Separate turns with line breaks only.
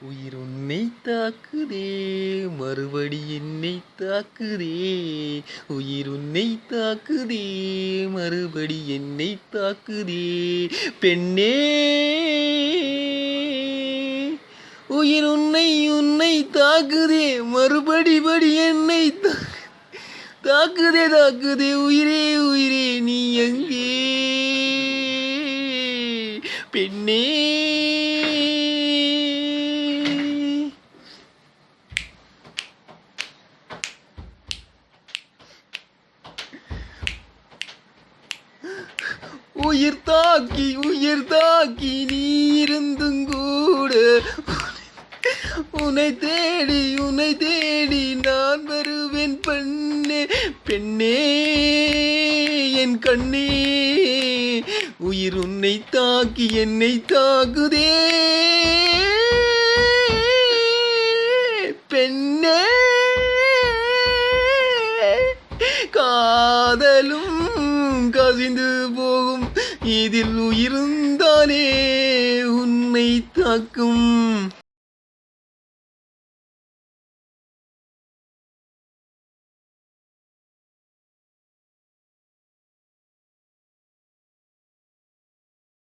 உயிர் உன்னை தாக்குதே, மறுபடி என்னை தாக்குதே. உயிர் உன்னை தாக்குதே, மறுபடி என்னை தாக்குதே. பெண்ணே, உயிர் உன்னை உன்னை தாக்குதே, மறுபடி என்னை தாக்குதே தாக்குதே. உயிரே உயிரே நீ எங்கே? பெண்ணே, உயிர் தாக்கி நீ இருந்தும் கூட உன்னை தேடி நான் வருவேன் பெண்ணே. பெண்ணே, என் கண்ணே, உயிர் உன்னை தாக்கி என்னை தாக்குதே. பெண்ணே, காதலும் கசிந்து போகும், இதில் உயிருந்தானே உன்னை தாக்கும்.